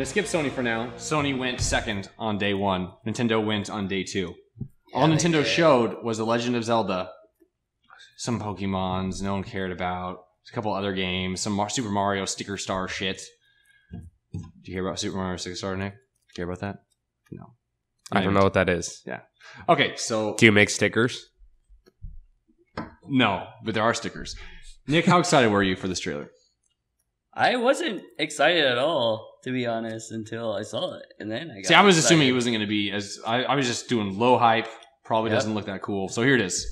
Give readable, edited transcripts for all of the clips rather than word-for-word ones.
gonna skip Sony for now. Sony went second on day 1. Nintendo went on day 2. All Nintendo showed was The Legend of Zelda, some Pokemons no one cared about, a couple other games, some Super Mario Sticker Star shit. Do you hear about Super Mario Sticker Star, Nick? Do you care about that? No. I don't know what that is. Yeah. Okay, so... Do you make stickers? No, but there are stickers. Nick, how excited were you for this trailer? I wasn't excited at all, to be honest, until I saw it. And then I got I was excited. assuming it wasn't going to be as... I was just doing low hype. Probably doesn't look that cool. So here it is.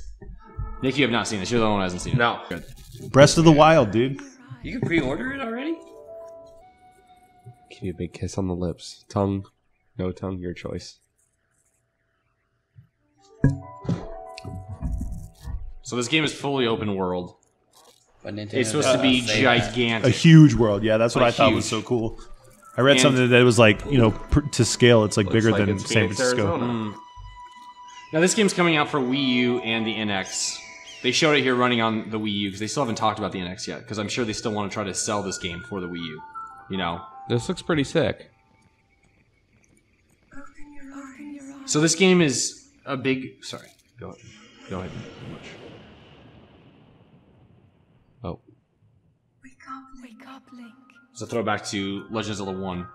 Nick, you have not seen this. You're the one who hasn't seen it. No. Good. Breath of the Wild, dude. You can pre-order it already? Give you a big kiss on the lips. Tongue, no tongue, your choice. So this game is fully open world. But Nintendo It's supposed to be say that. gigantic. A huge world. Yeah, that's what Like I thought was so cool. I read something that was like, you know, to scale, it's like bigger like than it's San Phoenix, Francisco. Arizona. Now this game's coming out for Wii U and the NX. They showed it here running on the Wii U because they still haven't talked about the NX yet. Because I'm sure they still want to try to sell this game for the Wii U. You know. This looks pretty sick. So this game is a big. Sorry. Go ahead. Oh. Wake up, Link. It's a throwback to Legend of Zelda 1.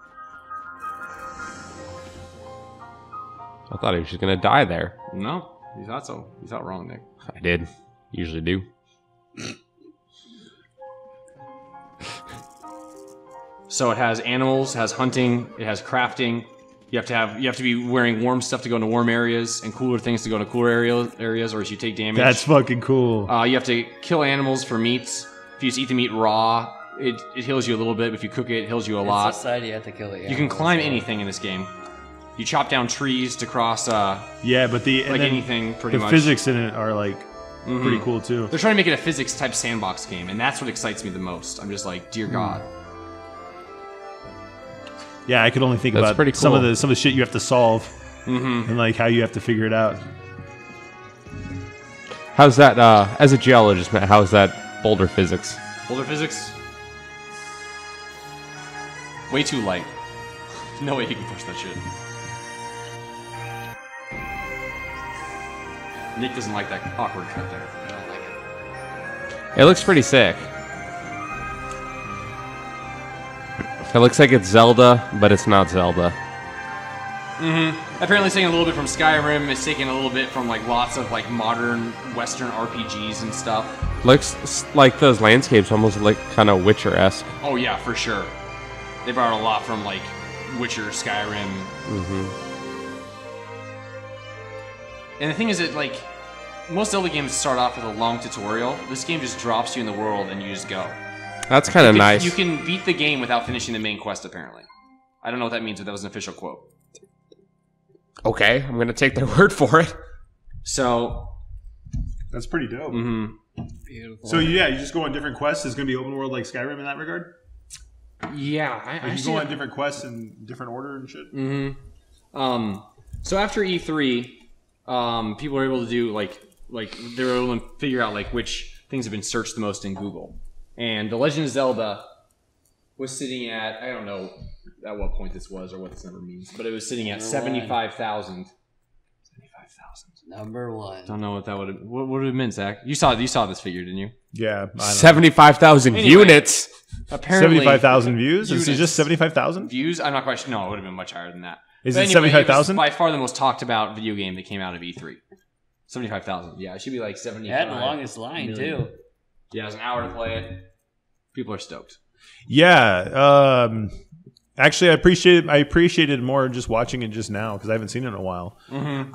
I thought he was just gonna die there. No, you thought so. You thought wrong, Nick. I did. Usually do. So it has animals, it has hunting, it has crafting. You have to be wearing warm stuff to go into warm areas and cooler things to go into cooler areas, or else you take damage. That's fucking cool. You have to kill animals for meats. If you just eat the meat raw, it heals you a little bit. But if you cook it, it heals you a lot. It's society, you have to kill it. You can climb anything in this game. You chop down trees to cross, Yeah, but anything pretty the much. physics in it are like pretty cool too. They're trying to make it a physics type sandbox game, and that's what excites me the most. I'm just like, dear God. Yeah, I could only think That's about pretty some of cool. the shit you have to solve and like how you have to figure it out. How's that, as a geologist, Matt, how's that boulder physics? Boulder physics? Way too light. No way you can push that shit. Nick doesn't like that awkward cut there. I don't like it. It looks pretty sick. It looks like it's Zelda, but it's not Zelda. Apparently it's taking a little bit from Skyrim, it's taking a little bit from like lots of like modern Western RPGs and stuff. Looks like those landscapes almost like kind of Witcher-esque. Oh yeah, for sure. They borrowed a lot from like Witcher, Skyrim. And the thing is that like most Zelda games start off with a long tutorial. This game just drops you in the world and you just go. That's kind of nice. You can beat the game without finishing the main quest, apparently. I don't know what that means, but that was an official quote. Okay, I'm going to take their word for it. So... That's pretty dope. Beautiful. So yeah, you just go on different quests. It's gonna be open world like Skyrim in that regard. yeah, You go on different quests in different order and shit. So after E3, people were able to do like they were able to figure out like which things have been searched the most in Google. And The Legend of Zelda was sitting at, I don't know at what point this was or what this number means, but it was sitting at 75,000. 75,000. Number one. Don't know what that would have, what would it have meant, Zach? You saw this figure, didn't you? Yeah, I don't know. 75,000 Anyway. units. Apparently, 75,000 views. Is it units. just 75,000? Views? I'm not quite sure. No, it would have been much higher than that. Is But it anyway, 75,000? It was by far the most talked about video game that came out of E3. 75,000. Yeah, it should be like 75. It had the longest line, million. too. Yeah, it was an hour to play it. People are stoked. Yeah. Actually, I appreciated more just watching it just now because I haven't seen it in a while.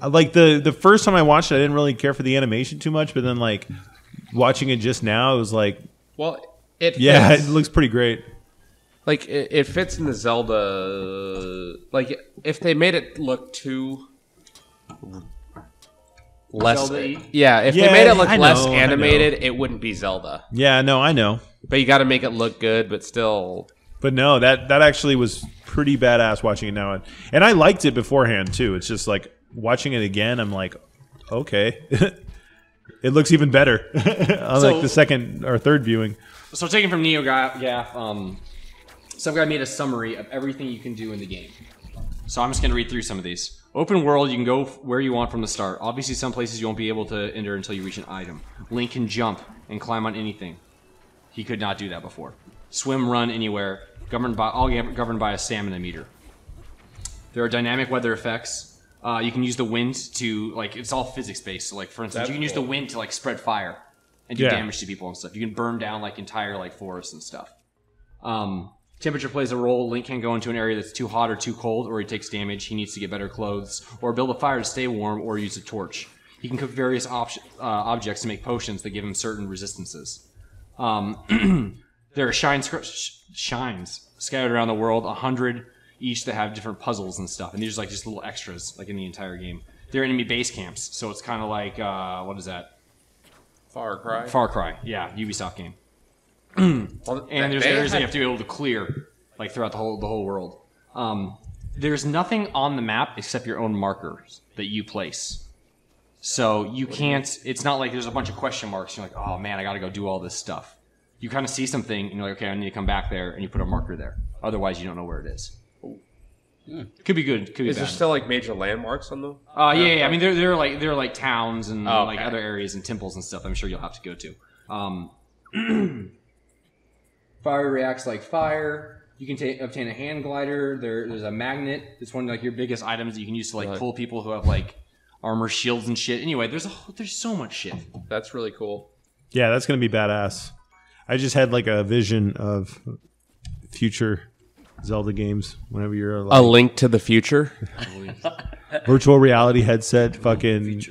Like the first time I watched it, I didn't really care for the animation too much, but then like watching it just now, it was like, Well, it it looks pretty great. Like, it fits in the Zelda... Like, if they made it look too... less... Zelda-y? Yeah, if Yeah, they made it look I less know, I animated, it wouldn't be Zelda. Yeah, no, I know. But you got to make it look good, but still... But no, that actually was pretty badass watching it now. And I liked it beforehand, too. It's just like watching it again, I'm like, okay. It looks even better on like the second or third viewing. So taken from NeoGAF, some guy made a summary of everything you can do in the game. So I'm just going to read through some of these. Open world, you can go where you want from the start. Obviously, some places you won't be able to enter until you reach an item. Link can jump and climb on anything. He could not do that before. Swim, run anywhere. All governed by a stamina meter. There are dynamic weather effects. You can use the wind to, like, it's all physics-based. So, like, for instance, you can use the wind to, like, spread fire and do damage to people and stuff. You can burn down, like, entire, like, forests and stuff. Temperature plays a role. Link can go into an area that's too hot or too cold, or he takes damage. He needs to get better clothes, or build a fire to stay warm, or use a torch. He can cook various objects to make potions that give him certain resistances. There are shines scattered around the world, 100 each that have different puzzles and stuff. And these are like just little extras, like in the entire game. They're enemy base camps, so it's kind of like, what is that? Far Cry? Far Cry, yeah, Ubisoft game. And there's areas that you have to be able to clear, like throughout the whole world. There's nothing on the map except your own markers that you place. So you can't, it's not like there's a bunch of question marks. You're like, oh man, I gotta go do all this stuff. You kind of see something and you're like, okay, I need to come back there, and you put a marker there. Otherwise, you don't know where it is. Could be good, could be Is bad. there still like major landmarks on the? Yeah. I mean, there are like towns and like other areas and temples and stuff. I'm sure you'll have to go to. Fire reacts like fire. You can obtain a hand glider. There's a magnet. It's one of like your biggest items that you can use to like pull people who have like armor, shields, and shit. Anyway, there's so much shit. That's really cool. Yeah, that's gonna be badass. I just had like a vision of future Zelda games. Whenever you're like, A Link to the Future. virtual reality headset, fucking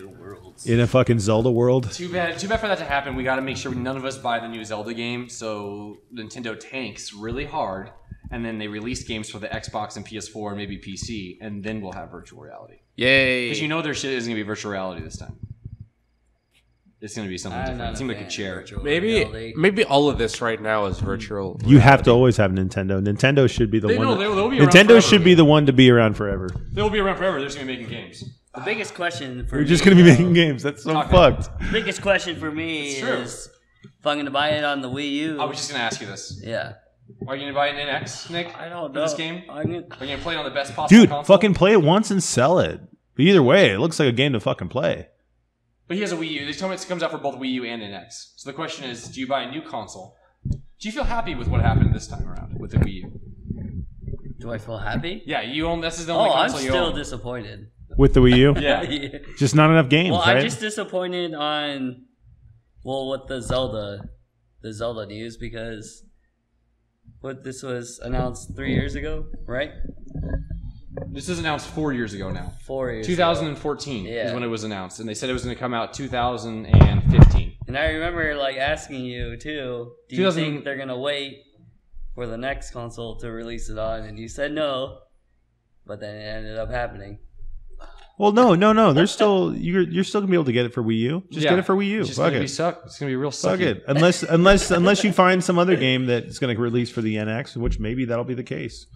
in a fucking Zelda world. Too bad for that to happen. We got to make sure none of us buy the new Zelda game. So Nintendo tanks really hard, and then they release games for the Xbox and PS4 and maybe PC, and then we'll have virtual reality. Yay! Because you know their shit isn't gonna be virtual reality this time. It's gonna be something different. It seemed like a chair. Maybe all of this right now is virtual. You have to always have Nintendo. Nintendo should be the one. They'll be around Nintendo forever. should be the one to be around forever. They'll be around forever. They're just gonna be making games. The biggest question for We're me, just gonna be making games. That's so fucked. The biggest question for me It's true. is if I'm gonna buy it on the Wii U. I was just gonna ask you this. Yeah. Are you gonna buy an NX, Nick? I don't For know. this game? Are you gonna play it on the best possible Dude, console? fucking play it once and sell it. But either way, it looks like a game to fucking play. But he has a Wii U. They told me it comes out for both Wii U and NX. So the question is, do you buy a new console? Do you feel happy with what happened this time around with the Wii U? Do I feel happy? Yeah, you own. This is the only I'm console you still own. disappointed. With the Wii U? Yeah. Just not enough games, Well, right? I'm just disappointed on, with the Zelda news because this was announced 3 years ago, right? This was announced 4 years ago now. 4 years. 2014 Yeah. is when it was announced, and they said it was going to come out 2015. And I remember like asking you too, do you think they're gonna wait for the next console to release it on? And you said no, but then it ended up happening. Well, no. There's still you're still gonna be able to get it for Wii U. Just get it for Wii U. It's just Fuck gonna be it. suck. It's gonna be real Fuck sucky. it. Unless you find some other game that's gonna release for the NX, which maybe that'll be the case.